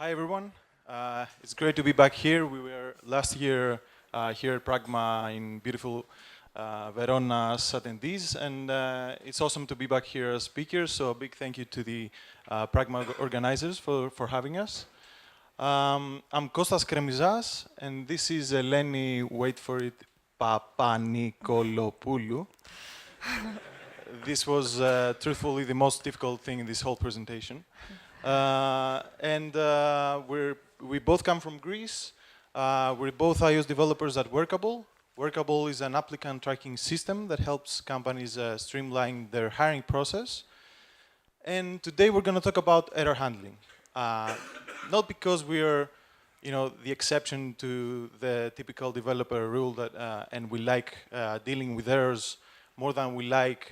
Hi everyone, it's great to be back here. We were last year here at Pragma in beautiful Verona as attendees, and it's awesome to be back here as speakers, so a big thank you to the Pragma organizers for having us. I'm Kostas Kremizas, and this is Eleni, wait for it, Papanikolopoulou. This was truthfully the most difficult thing in this whole presentation. We both come from Greece. We're both iOS developers at Workable. Workable is an applicant tracking system that helps companies streamline their hiring process. And today we're going to talk about error handling. Not because we're, the exception to the typical developer rule that, and we like dealing with errors more than we like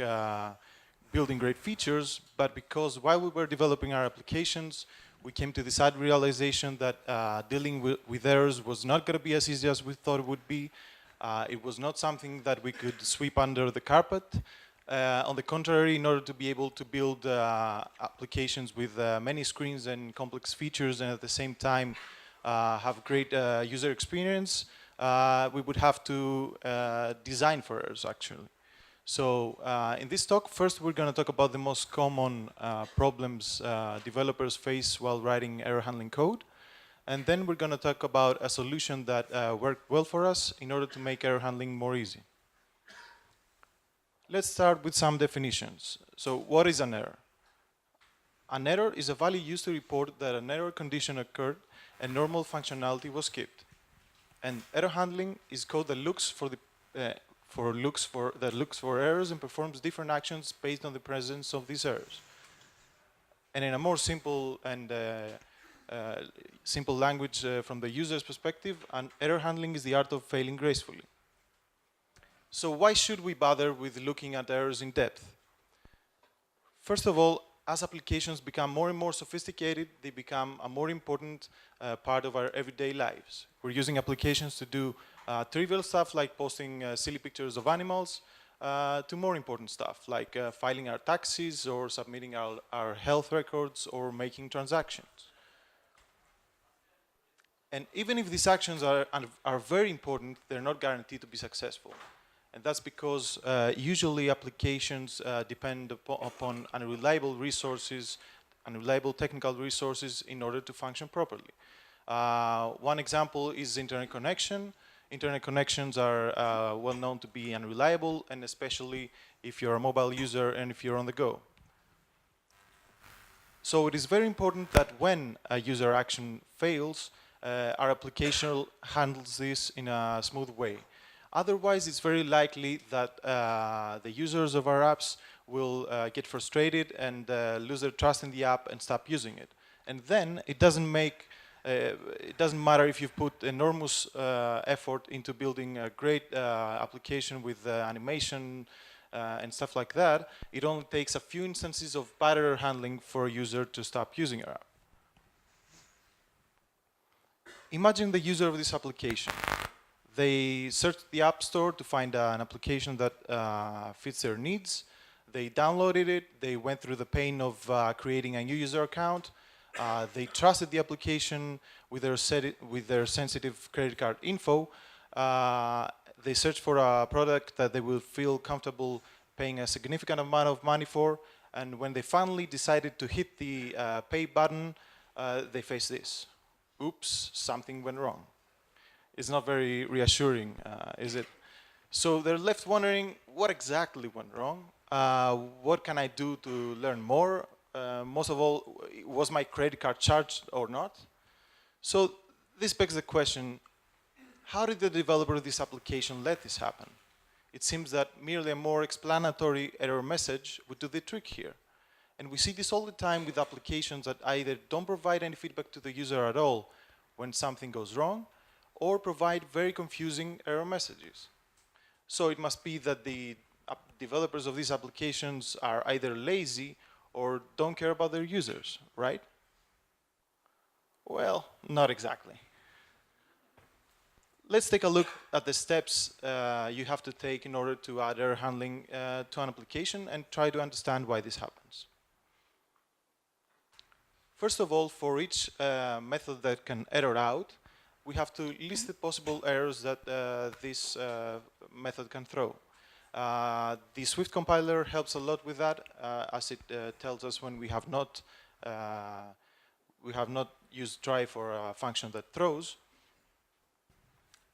building great features, but because while we were developing our applications, we came to the sad realization that dealing with errors was not going to be as easy as we thought it would be. It was not something that we could sweep under the carpet. On the contrary, in order to be able to build applications with many screens and complex features and at the same time have great user experience, we would have to design for errors, actually. So in this talk, first we're going to talk about the most common problems developers face while writing error handling code. And then we're going to talk about a solution that worked well for us in order to make error handling more easy. Let's start with some definitions. So what is an error? An error is a value used to report that an error condition occurred and normal functionality was skipped. And error handling is code that looks for errors and performs different actions based on the presence of these errors. And in a more simple and simple language from the user's perspective, error handling is the art of failing gracefully. So why should we bother with looking at errors in depth? First of all, as applications become more and more sophisticated, they become a more important part of our everyday lives. We're using applications to do trivial stuff like posting silly pictures of animals to more important stuff like filing our taxes or submitting our health records or making transactions. And even if these actions are very important, they're not guaranteed to be successful. And that's because usually applications depend upon unreliable resources, unreliable technical resources in order to function properly. One example is internet connection. Internet connections are well known to be unreliable, and especially if you're a mobile user and if you're on the go. So it is very important that when a user action fails, our application handles this in a smooth way. Otherwise, it's very likely that the users of our apps will get frustrated and lose their trust in the app and stop using it. And then it doesn't matter if you've put enormous effort into building a great application with animation and stuff like that. It only takes a few instances of bad error handling for a user to stop using our app. Imagine the user of this application. They searched the App Store to find an application that fits their needs. They downloaded it. They went through the pain of creating a new user account. They trusted the application with their sensitive credit card info. They searched for a product that they will feel comfortable paying a significant amount of money for. And when they finally decided to hit the pay button, they faced this. Oops, something went wrong. It's not very reassuring, is it? So they're left wondering, what exactly went wrong? What can I do to learn more? Most of all, was my credit card charged or not? So this begs the question, how did the developer of this application let this happen? It seems that merely a more explanatory error message would do the trick here. And we see this all the time with applications that either don't provide any feedback to the user at all when something goes wrong, or provide very confusing error messages. So it must be that the developers of these applications are either lazy or don't care about their users, right? Well, not exactly. Let's take a look at the steps you have to take in order to add error handling to an application and try to understand why this happens. First of all, for each method that can error out, we have to list the possible errors that this method can throw. The Swift compiler helps a lot with that, as it tells us when we have not used try for a function that throws.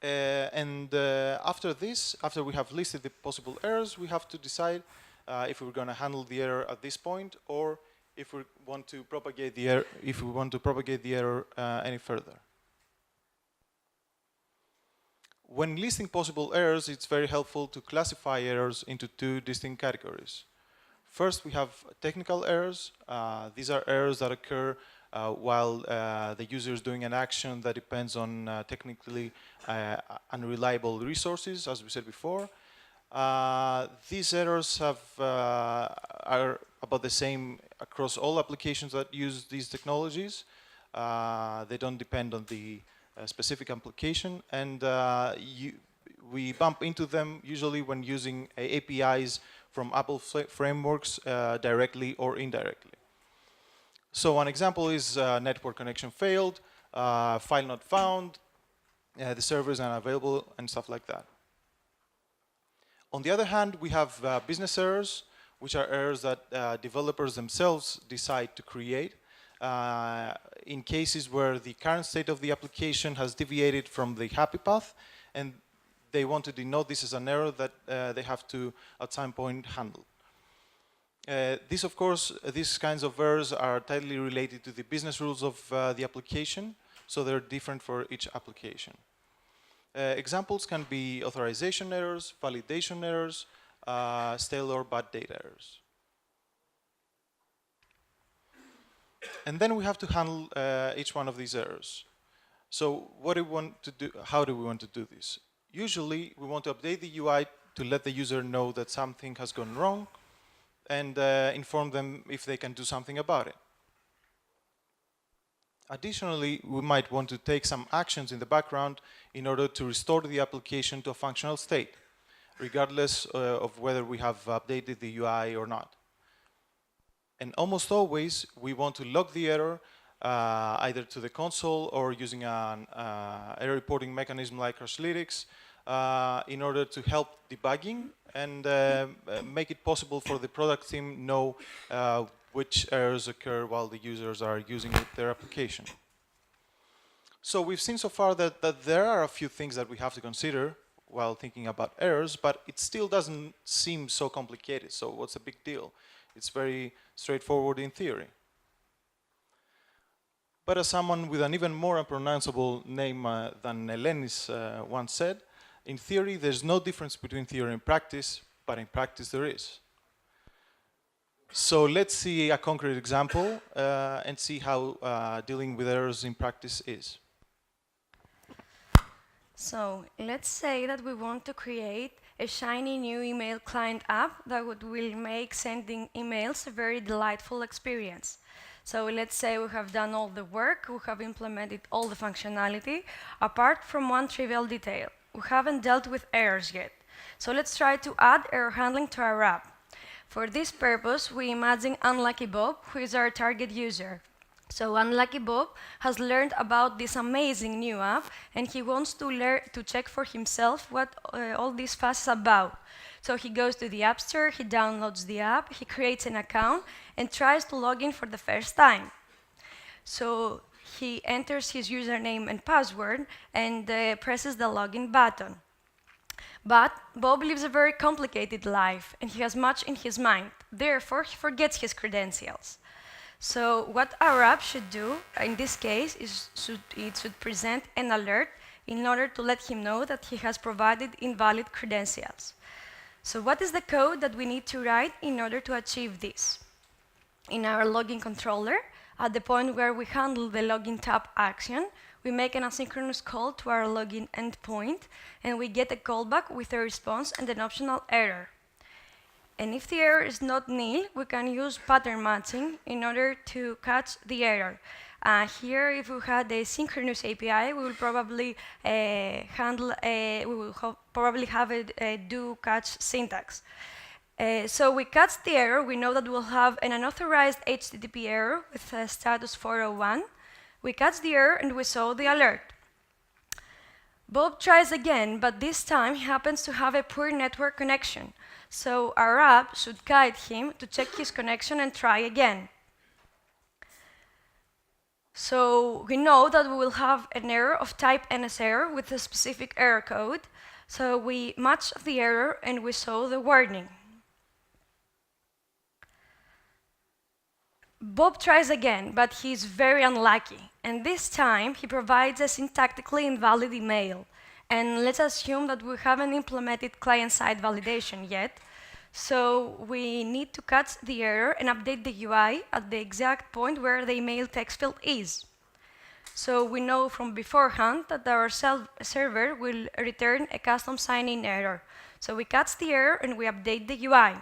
After this, after we have listed the possible errors, we have to decide if we're going to handle the error at this point, or if we want to propagate the error, any further. When listing possible errors, it's very helpful to classify errors into two distinct categories. First, we have technical errors. These are errors that occur while the user is doing an action that depends on technically unreliable resources, as we said before. These errors are about the same across all applications that use these technologies. They don't depend on the specific application, and we bump into them usually when using APIs from Apple frameworks directly or indirectly. So an example is network connection failed, file not found, the server is unavailable, and stuff like that. On the other hand, we have business errors, which are errors that developers themselves decide to create in cases where the current state of the application has deviated from the happy path, and they want to denote this as an error that they have to, at some point, handle. These kinds of errors are tightly related to the business rules of the application, so they're different for each application. Examples can be authorization errors, validation errors, stale or bad data errors. And then we have to handle each one of these errors. So what do we want to do? How do we want to do this? Usually, we want to update the UI to let the user know that something has gone wrong and inform them if they can do something about it. Additionally, we might want to take some actions in the background in order to restore the application to a functional state, regardless of whether we have updated the UI or not. And almost always, we want to log the error either to the console or using an error reporting mechanism like Crashlytics in order to help debugging and make it possible for the product team know which errors occur while the users are using their application. So we've seen so far that there are a few things that we have to consider while thinking about errors, but it still doesn't seem so complicated. So what's the big deal? It's very straightforward in theory. But as someone with an even more unpronounceable name than Eleni's once said, in theory, there's no difference between theory and practice, but in practice there is. So let's see a concrete example and see how dealing with errors in practice is. So let's say that we want to create a shiny new email client app that will make sending emails a very delightful experience. So let's say we have done all the work, we have implemented all the functionality, apart from one trivial detail. We haven't dealt with errors yet. So let's try to add error handling to our app. For this purpose, we imagine Unlucky Bob, who is our target user. So Unlucky Bob has learned about this amazing new app, and he wants to check for himself what all this fuss is about. So he goes to the App Store, he downloads the app, he creates an account, and tries to log in for the first time. So he enters his username and password and presses the login button. But Bob lives a very complicated life, and he has much in his mind. Therefore, he forgets his credentials. So what our app should do, in this case, is it should present an alert in order to let him know that he has provided invalid credentials. So what is the code that we need to write in order to achieve this? In our login controller, at the point where we handle the login tab action, we make an asynchronous call to our login endpoint, and we get a callback with a response and an optional error. And if the error is not nil, we can use pattern matching in order to catch the error. Here, if we had a synchronous API, we will probably probably have a do catch syntax. So we catch the error. We know that we'll have an unauthorized HTTP error with status 401. We catch the error and we saw the alert. Bob tries again, but this time he happens to have a poor network connection. So our app should guide him to check his connection and try again. So we know that we will have an error of type NS error with a specific error code. So we match the error and we saw the warning. Bob tries again, but he's very unlucky. And this time he provides a syntactically invalid email. And let's assume that we haven't implemented client-side validation yet. So we need to catch the error and update the UI at the exact point where the email text field is. So we know from beforehand that our server will return a custom sign-in error. So we catch the error and we update the UI.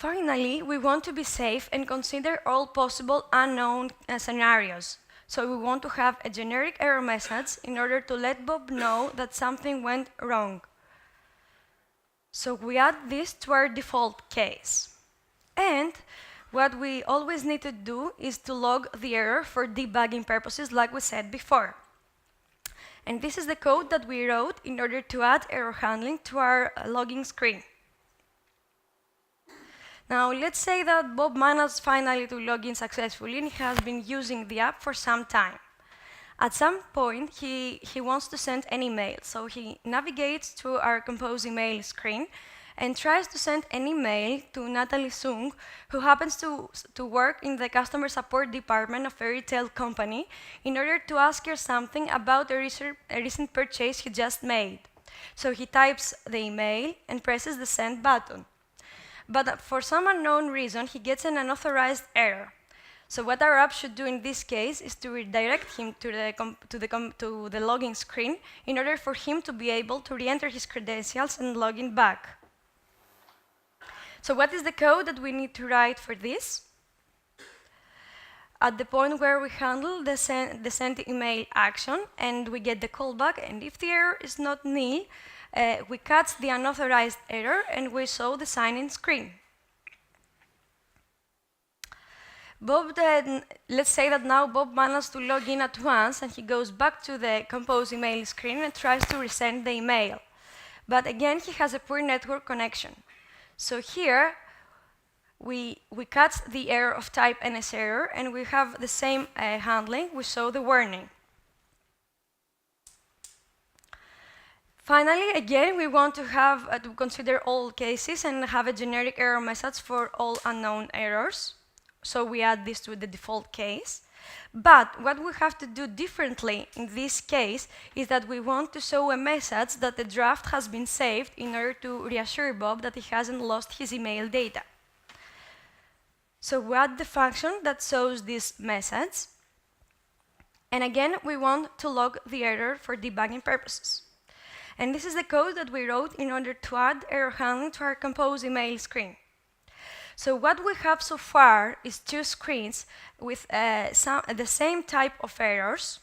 Finally, we want to be safe and consider all possible unknown scenarios. So we want to have a generic error message in order to let Bob know that something went wrong. So we add this to our default case. And what we always need to do is to log the error for debugging purposes, like we said before. And this is the code that we wrote in order to add error handling to our logging screen. Now, let's say that Bob managed finally to log in successfully and he has been using the app for some time. At some point, he wants to send an email, so he navigates to our compose email screen and tries to send an email to Natalie Sung, who happens to work in the customer support department of a retail company, in order to ask her something about a recent purchase he just made. So he types the email and presses the send button. But for some unknown reason, he gets an unauthorized error. So what our app should do in this case is to redirect him to the login screen in order for him to be able to re-enter his credentials and log in back. So what is the code that we need to write for this? At the point where we handle the send email action and we get the callback, and if the error is not nil, we catch the unauthorized error and we show the sign-in screen. Let's say that now Bob managed to log in at once and he goes back to the compose email screen and tries to resend the email. But again, he has a poor network connection. So here, we catch the error of type NS error and we have the same handling. We show the warning. Finally, again, we want to have to consider all cases and have a generic error message for all unknown errors. So we add this to the default case. But what we have to do differently in this case is that we want to show a message that the draft has been saved in order to reassure Bob that he hasn't lost his email data. So we add the function that shows this message. And again, we want to log the error for debugging purposes. And this is the code that we wrote in order to add error handling to our compose email screen. So what we have so far is two screens with the same type of errors.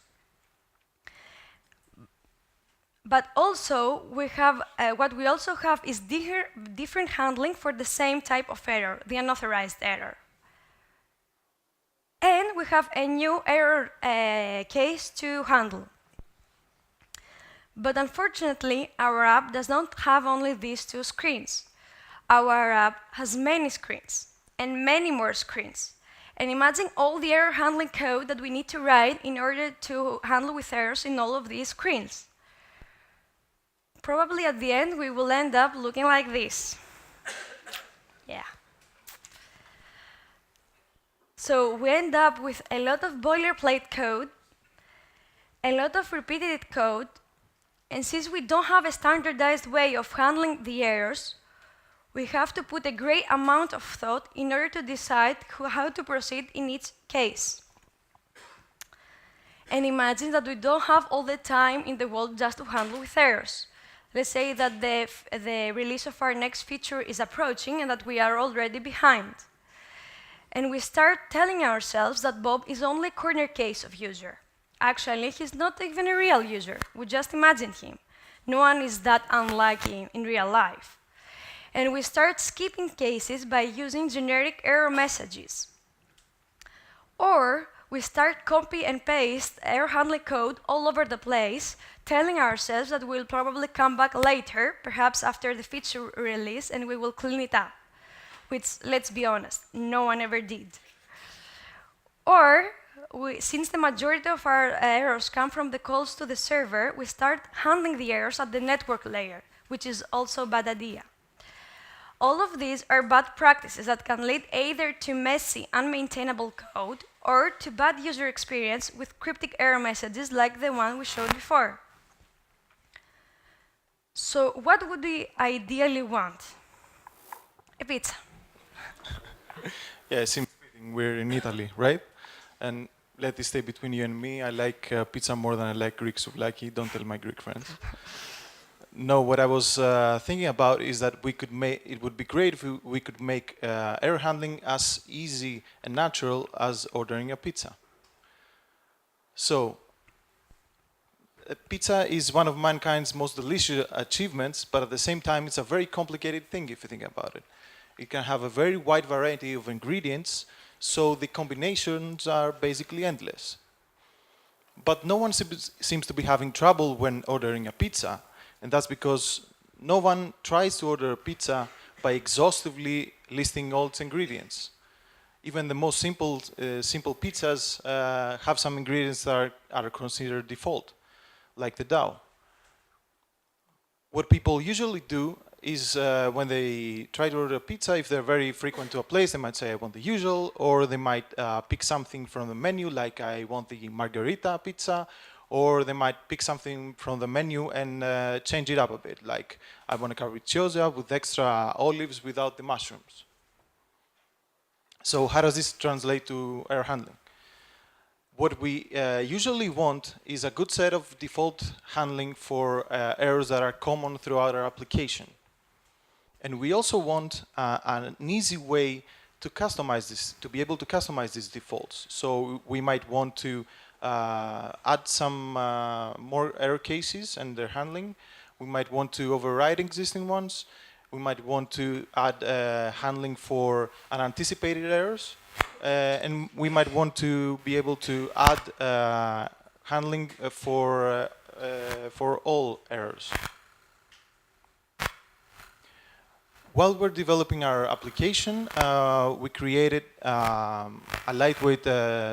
But also, what we also have is different handling for the same type of error, the unauthorized error. And we have a new error case to handle. But unfortunately, our app does not have only these two screens. Our app has many screens, and many more screens. And imagine all the error handling code that we need to write in order to handle with errors in all of these screens. Probably at the end, we will end up looking like this. Yeah. So we end up with a lot of boilerplate code, a lot of repeated code, and since we don't have a standardized way of handling the errors, we have to put a great amount of thought in order to decide how to proceed in each case. And imagine that we don't have all the time in the world just to handle with errors. Let's say that the release of our next feature is approaching and that we are already behind. And we start telling ourselves that Bob is only a corner case of user. Actually, he's not even a real user. We just imagined him. No one is that unlucky in real life. And we start skipping cases by using generic error messages. Or we start copy and paste error handling code all over the place, telling ourselves that we'll probably come back later, perhaps after the feature release, and we will clean it up. Which, let's be honest, no one ever did. Or, since the majority of our errors come from the calls to the server, we start handling the errors at the network layer, which is also a bad idea. All of these are bad practices that can lead either to messy, unmaintainable code or to bad user experience with cryptic error messages like the one we showed before. So what would we ideally want? A pizza. Yeah, it seems fitting. We're in Italy, right? And let this stay between you and me. I like pizza more than I like Greek souvlaki. Don't tell my Greek friends. No, what I was thinking about is that we could make. It would be great if we could make error handling as easy and natural as ordering a pizza. So, pizza is one of mankind's most delicious achievements, but at the same time, it's a very complicated thing if you think about it. It can have a very wide variety of ingredients, so the combinations are basically endless. But no one seems to be having trouble when ordering a pizza, and that's because no one tries to order a pizza by exhaustively listing all its ingredients. Even the most simple pizzas have some ingredients that are considered default, like the dough. What people usually do is when they try to order a pizza, if they're very frequent to a place, they might say, I want the usual, or they might pick something from the menu, like I want the margherita pizza, or they might pick something from the menu and change it up a bit, like I want a capricciosa with extra olives without the mushrooms. So how does this translate to error handling? What we usually want is a good set of default handling for errors that are common throughout our application. And we also want an easy way to customize this, to be able to customize these defaults. So we might want to add some more error cases and their handling. We might want to override existing ones. We might want to add handling for unanticipated errors. And we might want to be able to add handling for all errors. While we're developing our application, we created a lightweight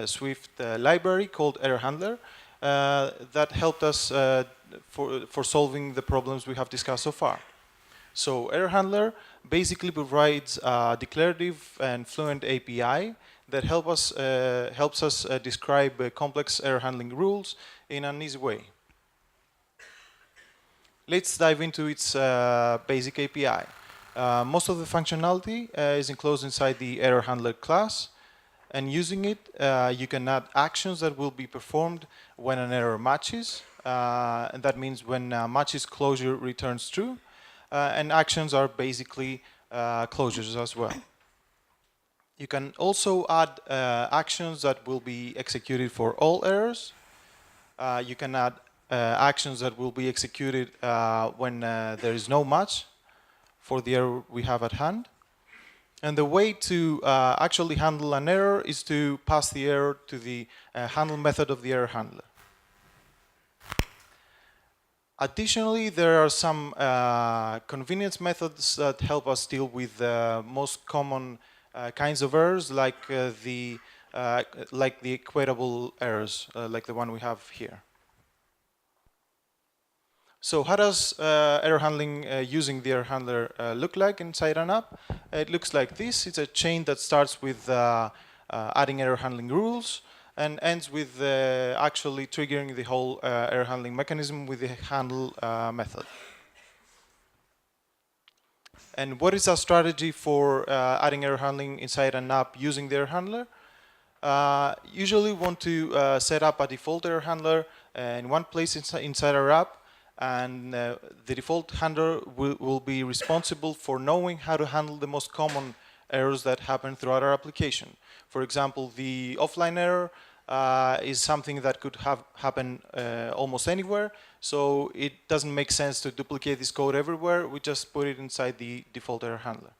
Swift library called Error Handler that helped us for solving the problems we have discussed so far. So Error Handler basically provides a declarative and fluent API that helps us describe complex error handling rules in an easy way. Let's dive into its basic API. Most of the functionality is enclosed inside the error handler class, and using it, you can add actions that will be performed when an error matches, and that means when matches closure returns true, and actions are basically closures as well. You can also add actions that will be executed for all errors. You can add actions that will be executed when there is no match for the error we have at hand. And the way to actually handle an error is to pass the error to the handle method of the error handler. Additionally, there are some convenience methods that help us deal with the most common kinds of errors, like the equatable errors, like the one we have here. So how does error handling using the error handler look like inside an app? It looks like this. It's a chain that starts with adding error handling rules and ends with actually triggering the whole error handling mechanism with the handle method. And what is our strategy for adding error handling inside an app using the error handler? Usually we want to set up a default error handler in one place inside our app, and the default handler will be responsible for knowing how to handle the most common errors that happen throughout our application. For example, the offline error is something that could happen almost anywhere. So it doesn't make sense to duplicate this code everywhere. We just put it inside the default error handler.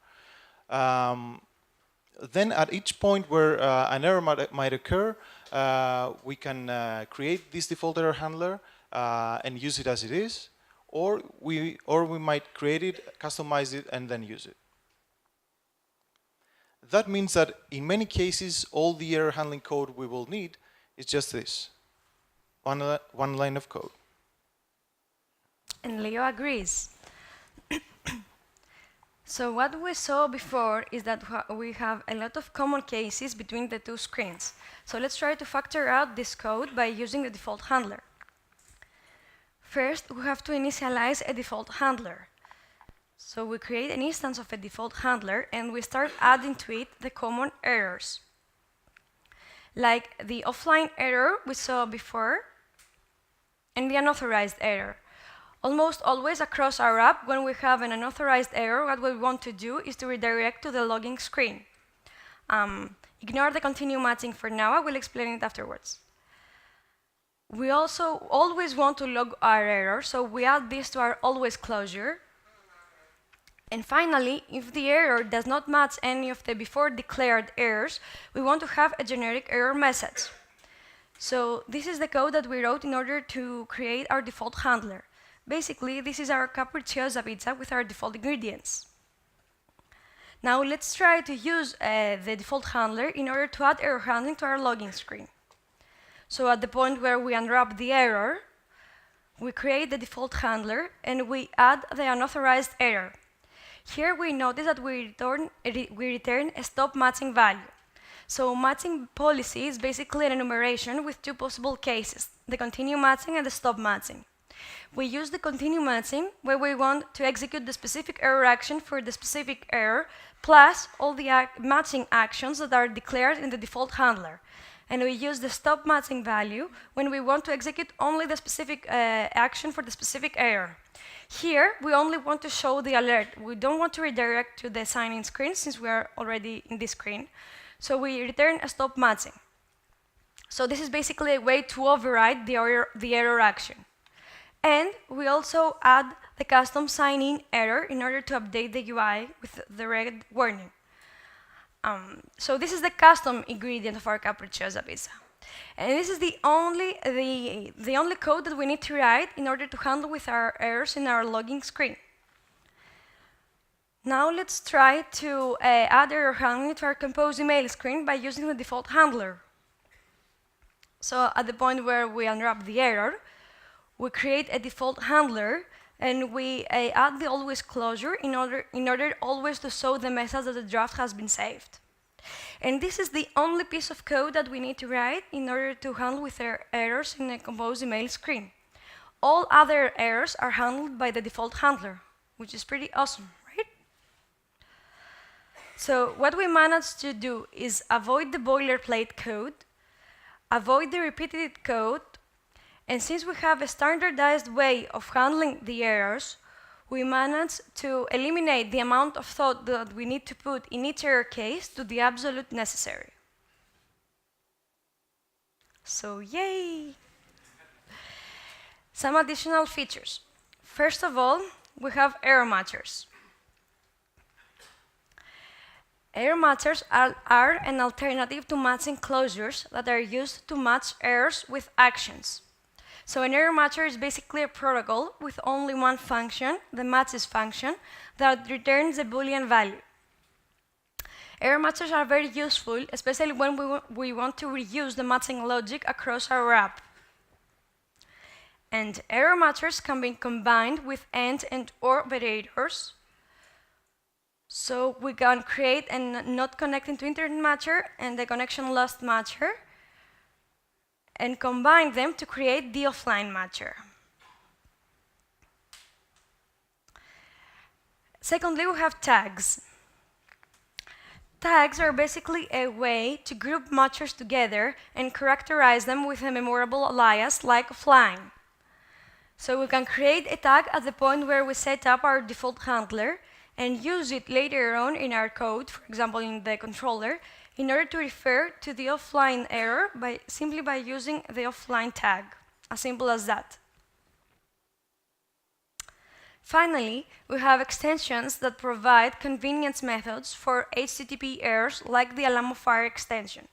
Then at each point where an error might occur, we can create this default error handler and use it as it is, or we might create it, customize it, and then use it. That means that in many cases, all the error handling code we will need is just this, one line of code. And Leo agrees. So what we saw before is that we have a lot of common cases between the two screens. So let's try to factor out this code by using the default handler. First, we have to initialize a default handler. So we create an instance of a default handler and we start adding to it the common errors. Like the offline error we saw before and the unauthorized error. Almost always across our app, when we have an unauthorized error, what we want to do is to redirect to the logging screen. Ignore the continue matching for now, I will explain it afterwards. We also always want to log our error, so we add this to our always closure. And finally, if the error does not match any of the before declared errors, we want to have a generic error message. So this is the code that we wrote in order to create our default handler. Basically, this is our capricciosa pizza with our default ingredients. Now let's try to use the default handler in order to add error handling to our login screen. So at the point where we unwrap the error, we create the default handler and we add the unauthorized error. Here we notice that we return a stop matching value. So matching policy is basically an enumeration with two possible cases, the continue matching and the stop matching. We use the continue matching where we want to execute the specific error action for the specific error, plus all the matching actions that are declared in the default handler. And we use the stop matching value when we want to execute only the specific action for the specific error. Here, we only want to show the alert. We don't want to redirect to the sign-in screen since we are already in this screen. So we return a stop matching. So this is basically a way to override the error action. And we also add the custom sign-in error in order to update the UI with the red warning. So this is the custom ingredient of our capricciosa pizza. And this is the only code that we need to write in order to handle with our errors in our logging screen. Now let's try to add error handling to our compose email screen by using the default handler. So at the point where we unwrap the error, we create a default handler and we add the always closure in order always to show the message that the draft has been saved. And this is the only piece of code that we need to write in order to handle with our errors in a compose email screen. All other errors are handled by the default handler, which is pretty awesome, right? So what we managed to do is avoid the boilerplate code, avoid the repeated code, and since we have a standardized way of handling the errors, we managed to eliminate the amount of thought that we need to put in each error case to the absolute necessary. So yay! Some additional features. First of all, we have error matchers. Error matchers are an alternative to matching closures that are used to match errors with actions. So an error matcher is basically a protocol with only one function, the matches function, that returns a Boolean value. Error matchers are very useful, especially when we want to reuse the matching logic across our app. And error matchers can be combined with and or operators. So we can create a not connecting to internet matcher and a connection lost matcher, and combine them to create the offline matcher. Secondly, we have tags. Tags are basically a way to group matchers together and characterize them with a memorable alias like offline. So we can create a tag at the point where we set up our default handler and use it later on in our code, for example in the controller, in order to refer to the offline error simply by using the offline tag. As simple as that. Finally, we have extensions that provide convenience methods for HTTP errors like the alarmify extension.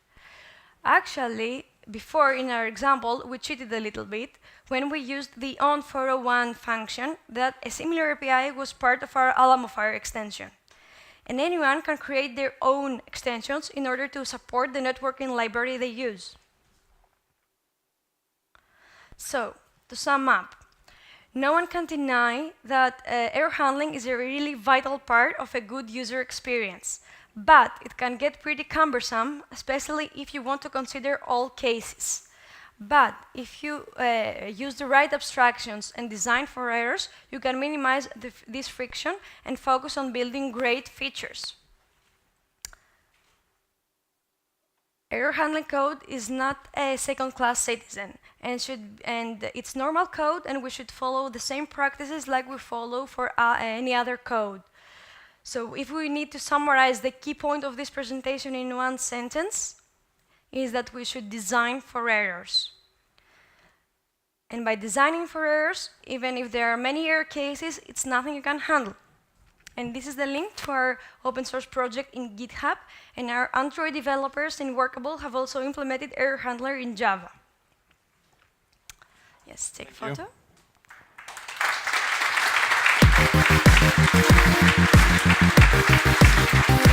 Actually, before in our example, we cheated a little bit when we used the on401 function that a similar API was part of our alarmify extension. And anyone can create their own extensions in order to support the networking library they use. So, to sum up, no one can deny that error handling is a really vital part of a good user experience, but it can get pretty cumbersome, especially if you want to consider all cases. But if you use the right abstractions and design for errors, you can minimize this friction and focus on building great features. Error handling code is not a second-class citizen, and it's normal code, and we should follow the same practices like we follow for any other code. So if we need to summarize the key point of this presentation in one sentence, is that we should design for errors. And by designing for errors, even if there are many error cases, it's nothing you can handle. And this is the link to our open source project in GitHub, and our Android developers in Workable have also implemented error handler in Java. Yes, take a photo. Thank you.